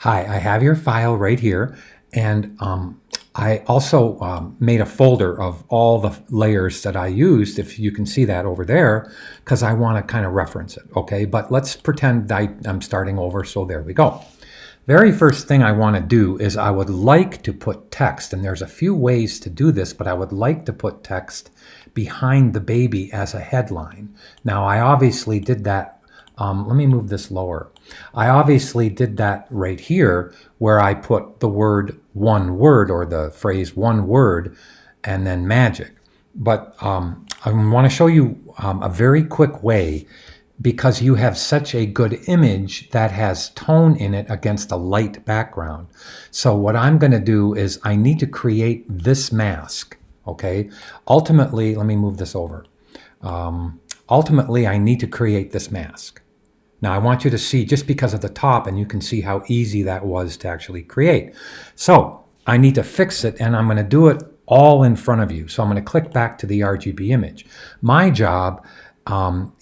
Hi, I have your file right here, and I also made a folder of all the layers that I used, if you can see that over there, because I want to kind of reference it, okay? But let's pretend I'm starting over, so there we go. Very first thing I want to do is I would like to put text, and there's a few ways to do this, but I would like to put text behind the baby as a headline. Now, I obviously did that. Let me move this lower. I obviously did that right here where I put the word one word, or the phrase one word, and then magic. But I want to show you a very quick way, because you have such a good image that has tone in it against a light background. So what I'm going to do is I need to create this mask, okay? Ultimately, let me move this over. Ultimately, I need to create this mask. Now I want you to see, just because of the top, and you can see how easy that was to actually create. So I need to fix it, and I'm going to do it all in front of you. So I'm going to click back to the RGB image. My job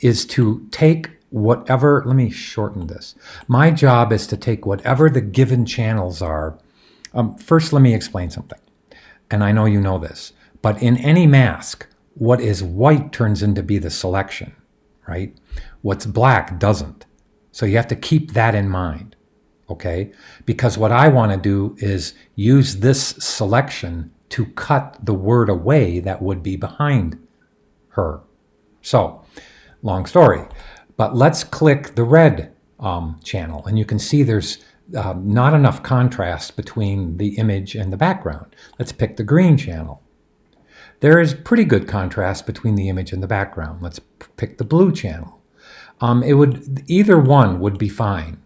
is to take whatever, let me shorten this. My job is to take whatever the given channels are. First, let me explain something. And I know you know this, but in any mask, what is white turns into be the selection, right? What's black doesn't. So you have to keep that in mind, okay? Because what I want to do is use this selection to cut the word away that would be behind her. So, long story, but let's click the red channel, and you can see there's not enough contrast between the image and the background. Let's pick the green channel. There is pretty good contrast between the image and the background. Let's pick the blue channel. Either one would be fine.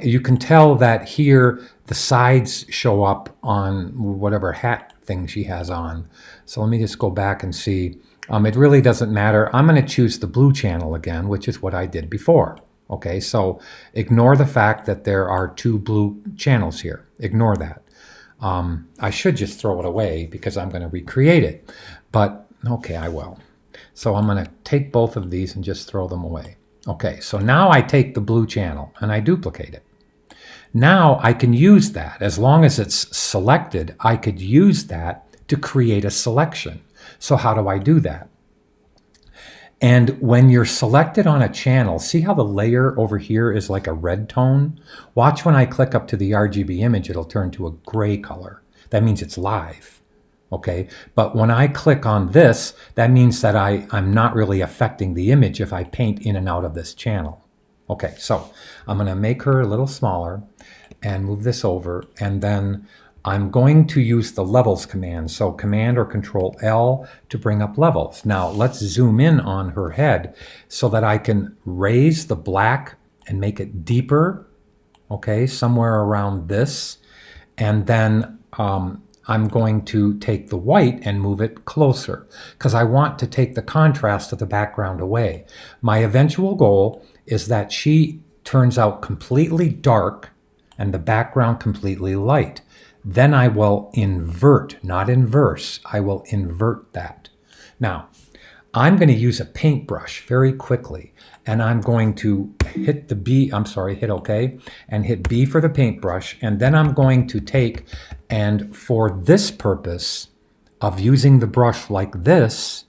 You can tell that here the sides show up on whatever hat thing she has on. So let me just go back and see. It really doesn't matter. I'm going to choose the blue channel again, which is what I did before. Okay, so ignore the fact that there are two blue channels here. Ignore that. I should just throw it away because I'm going to recreate it. But okay, I will. So I'm going to take both of these and just throw them away. Okay, so now I take the blue channel and I duplicate it. Now I can use that. As long as it's selected, I could use that to create a selection. So how do I do that? And when you're selected on a channel, see how the layer over here is like a red tone? Watch when I click up to the RGB image, it'll turn to a gray color. That means it's live, okay? But when I click on this, that means that I'm not really affecting the image if I paint in and out of this channel. Okay, so I'm gonna make her a little smaller and move this over, and then I'm going to use the levels command. So Command or Control L to bring up levels. Now let's zoom in on her head so that I can raise the black and make it deeper, okay, somewhere around this. And then I'm going to take the white and move it closer because I want to take the contrast of the background away. My eventual goal is that she turns out completely dark and the background completely light. Then I will invert, not inverse, I will invert that. Now, I'm going to use a paintbrush very quickly, and I'm going to hit hit OK, and hit B for the paintbrush, and then I'm going to take, and for this purpose of using the brush like this,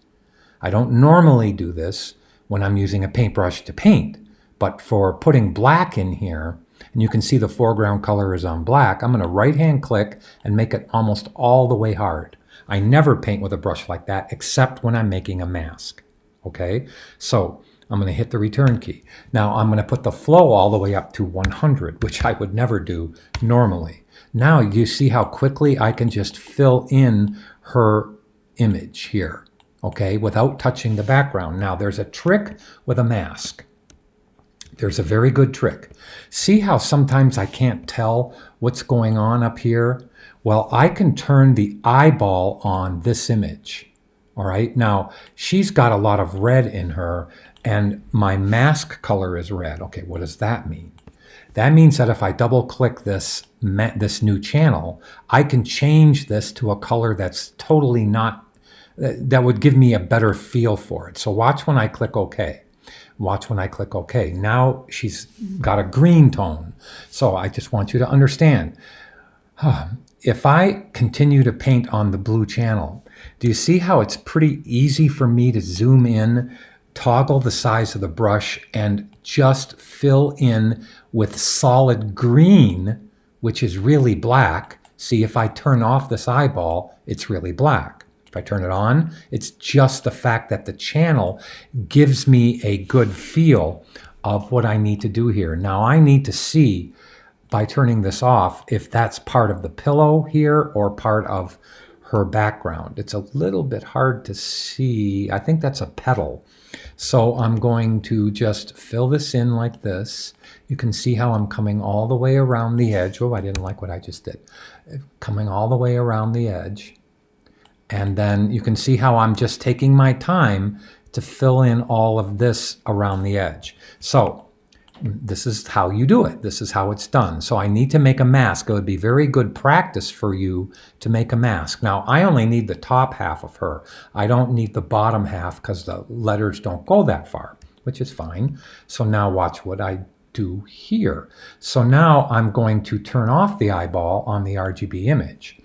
I don't normally do this when I'm using a paintbrush to paint, but for putting black in here, and you can see the foreground color is on black, I'm going to right-hand click and make it almost all the way hard. I never paint with a brush like that except when I'm making a mask. Okay, so I'm going to hit the return key. Now I'm going to put the flow all the way up to 100, which I would never do normally. Now you see how quickly I can just fill in her image here, okay, without touching the background. Now there's a trick with a mask. There's a very good trick. See how sometimes I can't tell what's going on up here? Well, I can turn the eyeball on this image. All right, now she's got a lot of red in her and my mask color is red. Okay, what does that mean? That means that if I double click this new channel, I can change this to a color that's totally not, that would give me a better feel for it. So watch when I click OK. Watch when I click OK. Now she's got a green tone. So I just want you to understand. If I continue to paint on the blue channel, do you see how it's pretty easy for me to zoom in, toggle the size of the brush, and just fill in with solid green, which is really black. See, if I turn off this eyeball, it's really black. If I turn it on, it's just the fact that the channel gives me a good feel of what I need to do here. Now I need to see, by turning this off, if that's part of the pillow here or part of her background. It's a little bit hard to see. I think that's a petal. So I'm going to just fill this in like this. You can see how I'm coming all the way around the edge. Oh, I didn't like what I just did. Coming all the way around the edge. And then you can see how I'm just taking my time to fill in all of this around the edge. So this is how you do it. This is how it's done. So I need to make a mask. It would be very good practice for you to make a mask. Now, I only need the top half of her. I don't need the bottom half because the letters don't go that far, which is fine. So now watch what I do here. So now I'm going to turn off the eyeball on the RGB image.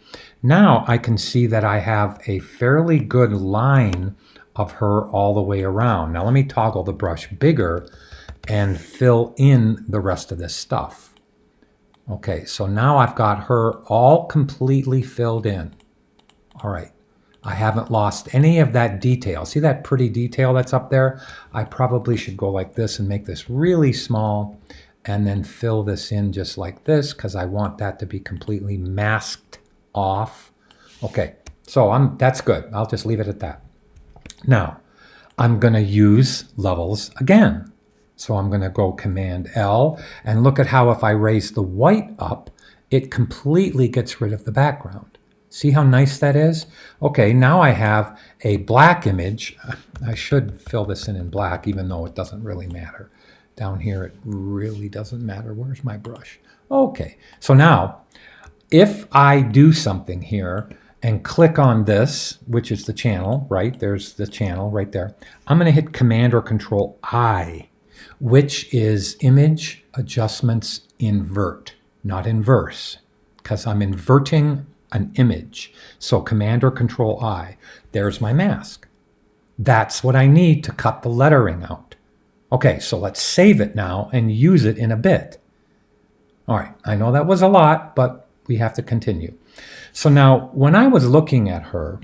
Now I can see that I have a fairly good line of her all the way around. Now let me toggle the brush bigger and fill in the rest of this stuff. Okay, so now I've got her all completely filled in. All right, I haven't lost any of that detail. See that pretty detail that's up there? I probably should go like this and make this really small and then fill this in just like this because I want that to be completely masked off. Okay, so that's good. I'll just leave it at that. Now, I'm going to use levels again. So I'm going to go Command L and look at how if I raise the white up, it completely gets rid of the background. See how nice that is? Okay, now I have a black image. I should fill this in black, even though it doesn't really matter. Down here, it really doesn't matter. Where's my brush? Okay, so now if I do something here and click on this, which is the channel, right? There's the channel right there. I'm going to hit Command or Control I, which is Image Adjustments Invert, not Inverse, because I'm inverting an image. So Command or Control I. There's my mask. That's what I need to cut the lettering out. Okay, so let's save it now and use it in a bit. All right, I know that was a lot, but we have to continue. So now, when I was looking at her,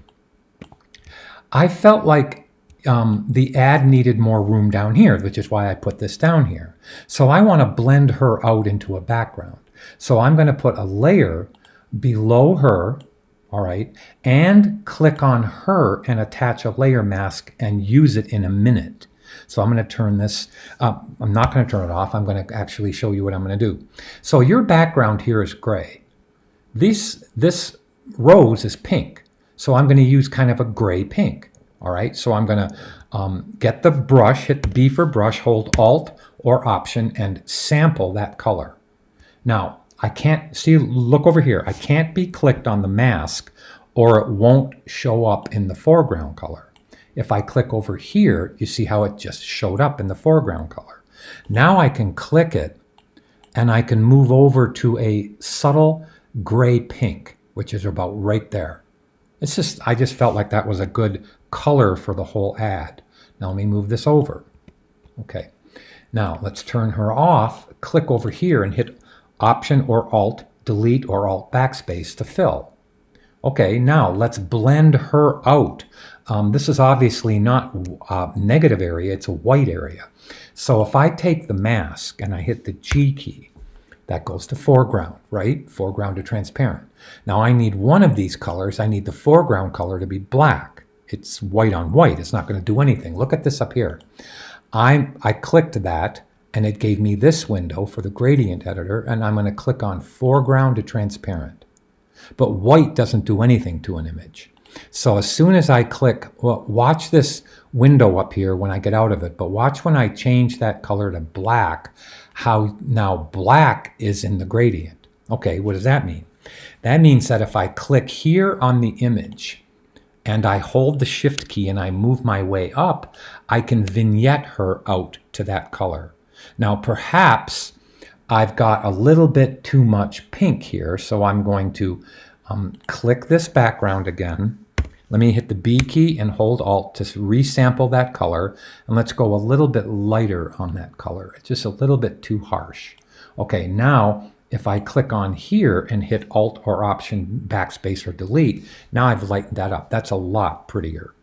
I felt like the ad needed more room down here, which is why I put this down here. So I want to blend her out into a background. So I'm going to put a layer below her, all right, and click on her and attach a layer mask and use it in a minute. So I'm going to turn this up. I'm not going to turn it off. I'm going to actually show you what I'm going to do. So your background here is gray. This rose is pink. So I'm going to use kind of a gray pink. All right, so I'm going to get the brush, hit B for brush, hold Alt or Option, and sample that color. Now, I can't see, look over here. I can't be clicked on the mask or it won't show up in the foreground color. If I click over here, you see how it just showed up in the foreground color. Now I can click it and I can move over to a subtle gray pink, which is about right there. It's just, I just felt like that was a good color for the whole ad. Now let me move this over. Okay, now let's turn her off, click over here and hit Option or Alt, Delete or Alt Backspace to fill. Okay, now let's blend her out. This is obviously not a negative area, it's a white area. So if I take the mask and I hit the G key, that goes to foreground, right? Foreground to transparent. Now I need one of these colors. I need the foreground color to be black. It's white on white. It's not going to do anything. Look at this up here. I clicked that and it gave me this window for the gradient editor, and I'm going to click on foreground to transparent. But white doesn't do anything to an image. So as soon as I click, well, watch this window up here when I get out of it, but watch when I change that color to black, how now black is in the gradient. Okay, what does that mean? That means that if I click here on the image and I hold the Shift key and I move my way up, I can vignette her out to that color. Now perhaps I've got a little bit too much pink here, so I'm going to click this background again. Let me hit the B key and hold Alt to resample that color, and let's go a little bit lighter on that color. It's just a little bit too harsh. Okay, now if I click on here and hit Alt or Option Backspace or Delete, now I've lightened that up. That's a lot prettier.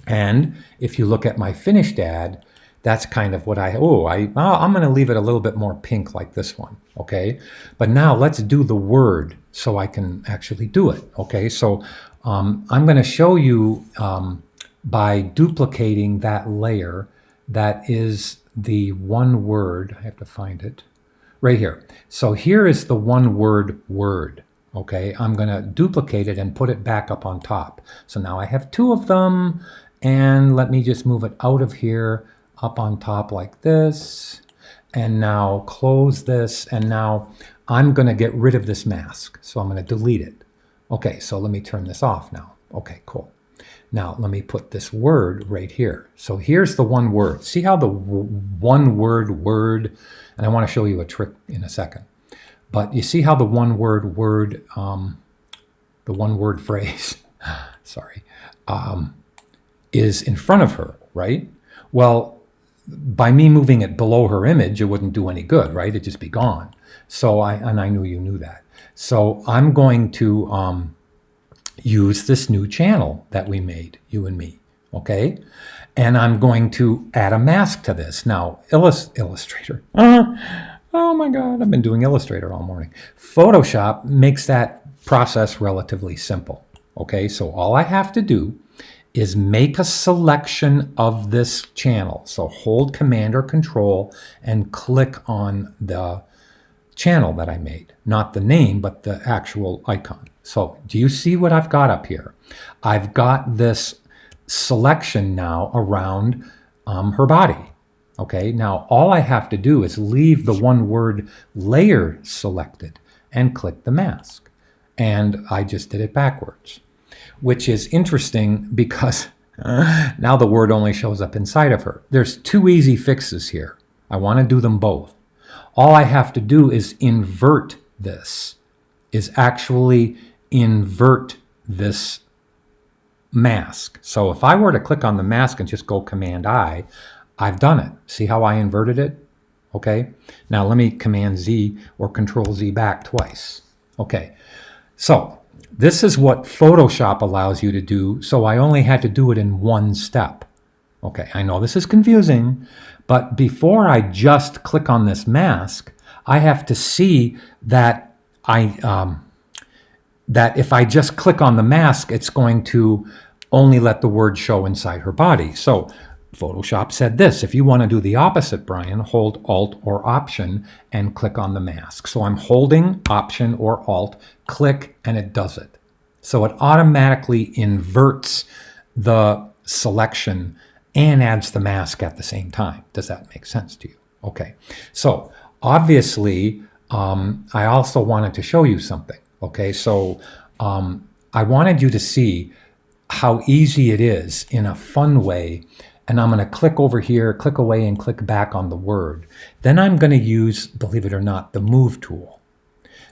And if you look at my finished ad, that's kind of what I'm going to leave it a little bit more pink like this one, okay? But now let's do the word so I can actually do it, okay? So I'm going to show you by duplicating that layer that is the one word. I have to find it right here. So here is the one word word, okay? I'm going to duplicate it and put it back up on top. So now I have two of them, and let me just move it out of here, up on top like this, and now close this, and now I'm going to get rid of this mask, so I'm going to delete it. Okay, so let me turn this off now. Okay, cool. Now let me put this word right here. So here's the one word. See how the one word, and I want to show you a trick in a second, but you see how the one word the one word phrase, sorry, is in front of her, right? Well, by me moving it below her image, it wouldn't do any good, right? It'd just be gone. So I knew you knew that. So I'm going to use this new channel that we made, you and me, okay? And I'm going to add a mask to this. Now, Illustrator. Oh my God, I've been doing Illustrator all morning. Photoshop makes that process relatively simple, okay? So all I have to do is make a selection of this channel. So hold Command or Control and click on the channel that I made. Not the name, but the actual icon. So do you see what I've got up here? I've got this selection now around her body. Okay, now all I have to do is leave the one word layer selected and click the mask. And I just did it backwards, which is interesting because now the word only shows up inside of her. There's two easy fixes here. I want to do them both. All I have to do is invert this, invert this mask. So if I were to click on the mask and just go Command I, I've done it. See how I inverted it? Okay. Now let me Command Z or Control Z back twice. Okay. So this is what Photoshop allows you to do. So I only had to do it in one step. Okay. I know this is confusing, but before I just click on this mask, I have to see that that if I just click on the mask, it's going to only let the word show inside her body. So Photoshop said this: if you want to do the opposite, Brian, hold Alt or Option and click on the mask. So I'm holding Option or Alt, click, and it does it. So it automatically inverts the selection and adds the mask at the same time. Does that make sense to you? Okay. So obviously, I also wanted to show you something. Okay. So I wanted you to see how easy it is in a fun way. And I'm going to click over here, click away, and click back on the word. Then I'm going to use, believe it or not, the Move tool.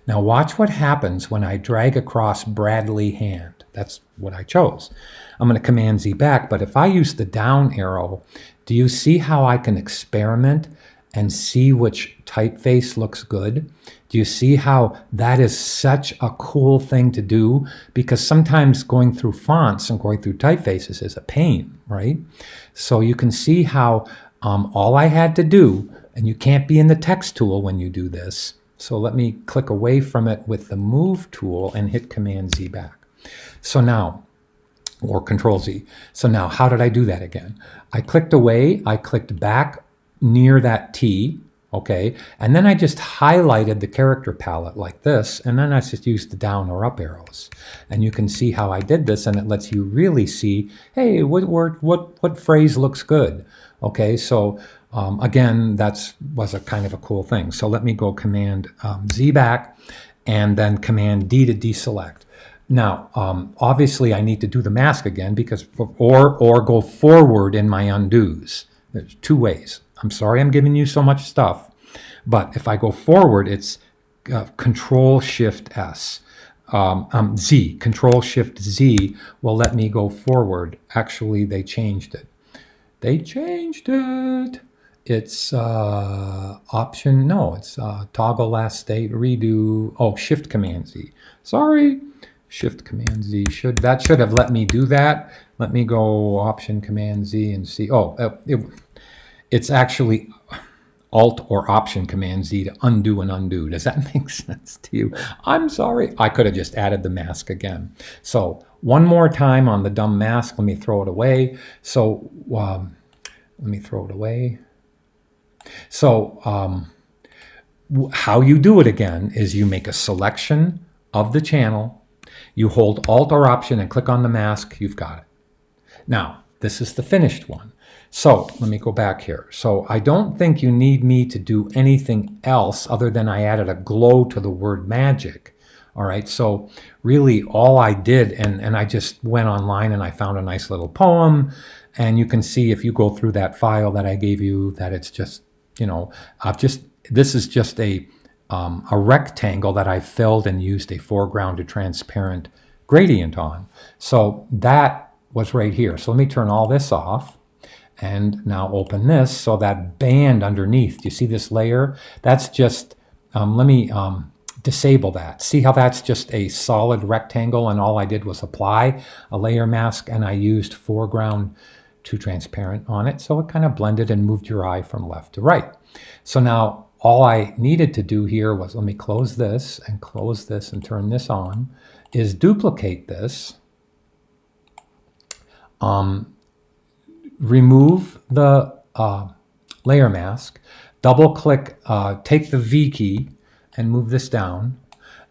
Now watch what happens when I drag across Bradley Hand. That's what I chose. I'm going to Command Z back, but if I use the down arrow, do you see how I can experiment and see which typeface looks good? Do you see how that is such a cool thing to do? Because sometimes going through fonts and going through typefaces is a pain, right? So you can see how all I had to do, and you can't be in the text tool when you do this. So let me click away from it with the Move tool and hit Command Z back. So now, or Control Z. So now how did I do that again? I clicked away, I clicked back near that T, okay, and then I just highlighted the character palette like this, and then I just used the down or up arrows. And you can see how I did this, and it lets you really see, hey, what phrase looks good? Okay, so again, that was a kind of a cool thing. So let me go Command Z back, and then Command D to deselect. Now, obviously, I need to do the mask again because, or go forward in my undos. There's two ways. I'm sorry I'm giving you so much stuff, but if I go forward, it's Control Shift S. Z, Control Shift Z will let me go forward. Actually, they changed it. They changed it. It's option, no, it's toggle last state, redo, oh, Shift Command Z. Sorry, Shift Command Z, that should have let me do that. Let me go Option Command Z and see, it's actually Alt or Option Command Z to undo and undo. Does that make sense to you? I'm sorry. I could have just added the mask again. So one more time on the dumb mask. Let me throw it away. So let me throw it away. So how you do it again is you make a selection of the channel. You hold Alt or Option and click on the mask. You've got it. Now, this is the finished one. So let me go back here. So I don't think you need me to do anything else other than I added a glow to the word magic. All right, so really all I did, and I just went online and I found a nice little poem, and you can see if you go through that file that I gave you that it's just, this is just a rectangle that I filled and used a foreground to transparent gradient on. So that was right here. So let me turn all this off and now open this. So that band underneath, do you see this layer? That's just, let me disable that. See how that's just a solid rectangle and all I did was apply a layer mask and I used foreground to transparent on it. So it kind of blended and moved your eye from left to right. So now all I needed to do here was, let me close this and turn this on, is duplicate this. Remove the layer mask, double click, take the V key and move this down.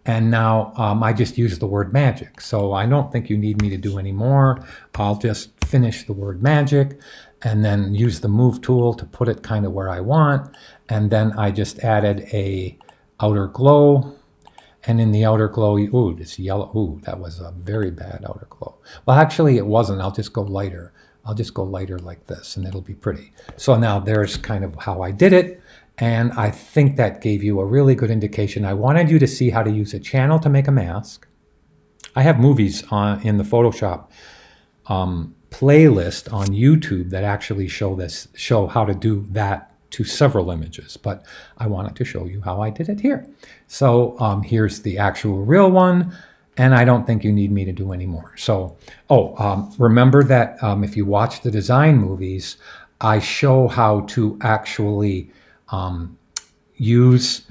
And now I just used the word magic. So I don't think you need me to do any more. I'll just finish the word magic and then use the move tool to put it kind of where I want. And then I just added a outer glow. And in the outer glow, ooh, this yellow, ooh, that was a very bad outer glow. Well, actually it wasn't. I'll just go lighter. I'll just go lighter like this and it'll be pretty. So now there's kind of how I did it. And I think that gave you a really good indication. I wanted you to see how to use a channel to make a mask. I have movies in the Photoshop playlist on YouTube that actually show how to do that to several images, but I wanted to show you how I did it here. So here's the actual real one, and I don't think you need me to do any more. So, remember that if you watch the design movies, I show how to actually use,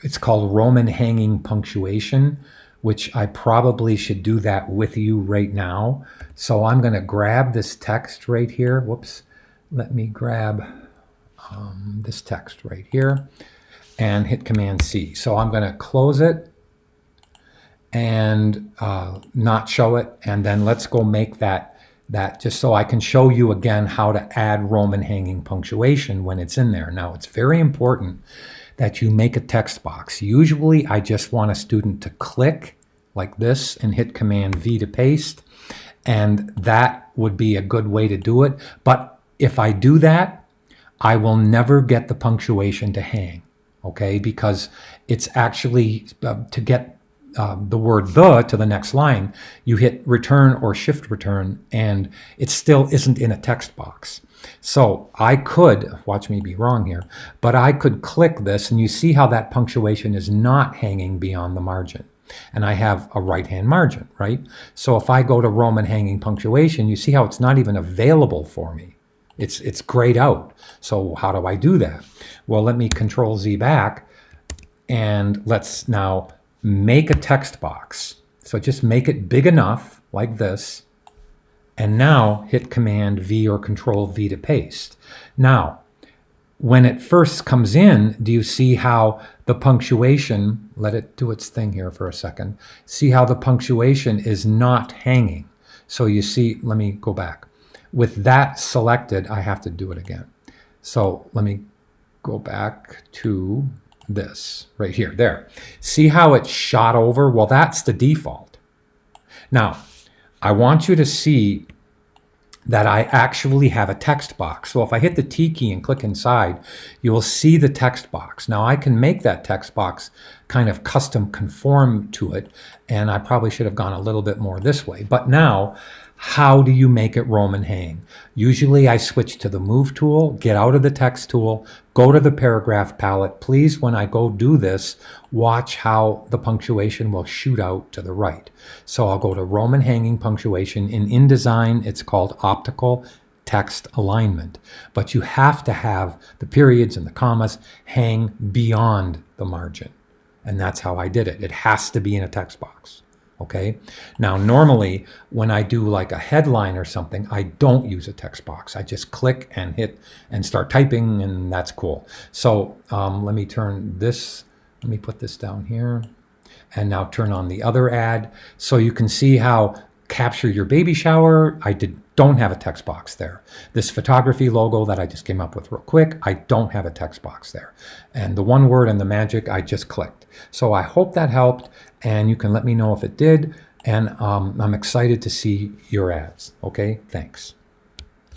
it's called Roman hanging punctuation, which I probably should do that with you right now. So I'm going to grab this text right here. Whoops. Let me grab this text right here and hit Command C. So I'm going to close it and not show it. And then let's go make that just so I can show you again how to add Roman hanging punctuation when it's in there. Now, it's very important that you make a text box. Usually, I just want a student to click like this and hit Command V to paste. And that would be a good way to do it. But if I do that, I will never get the punctuation to hang, okay? Because it's actually, to get the word "the" to the next line, you hit Return or Shift Return, and it still isn't in a text box. So I could, watch me be wrong here, but I could click this, and you see how that punctuation is not hanging beyond the margin. And I have a right-hand margin, right? So if I go to Roman hanging punctuation, you see how it's not even available for me. It's grayed out. So how do I do that? Well, let me Control Z back, and let's now make a text box. So just make it big enough, like this, and now hit Command V or Control V to paste. Now, when it first comes in, do you see how the punctuation, let it do its thing here for a second, see how the punctuation is not hanging. So you see, let me go back. With that selected, I have to do it again. So let me go back to this right here, there. See how it shot over? Well, that's the default. Now, I want you to see that I actually have a text box. So if I hit the T key and click inside, you will see the text box. Now I can make that text box kind of custom conform to it, and I probably should have gone a little bit more this way. But now, how do you make it roam and hang? Usually I switch to the Move tool, get out of the Text tool, go to the Paragraph palette. Please, when I go do this, watch how the punctuation will shoot out to the right. So I'll go to Roman hanging punctuation. In InDesign, it's called optical text alignment. But you have to have the periods and the commas hang beyond the margin. And that's how I did it. It has to be in a text box. Okay. Now, normally when I do like a headline or something, I don't use a text box. I just click and hit and start typing, and that's cool. So let me turn this, let me put this down here, and now turn on the other ad. So you can see how capture your baby shower, don't have a text box there. This photography logo that I just came up with real quick, I don't have a text box there. And the one word and the magic, I just clicked. So I hope that helped, and you can let me know if it did. And I'm excited to see your ads. Okay, thanks.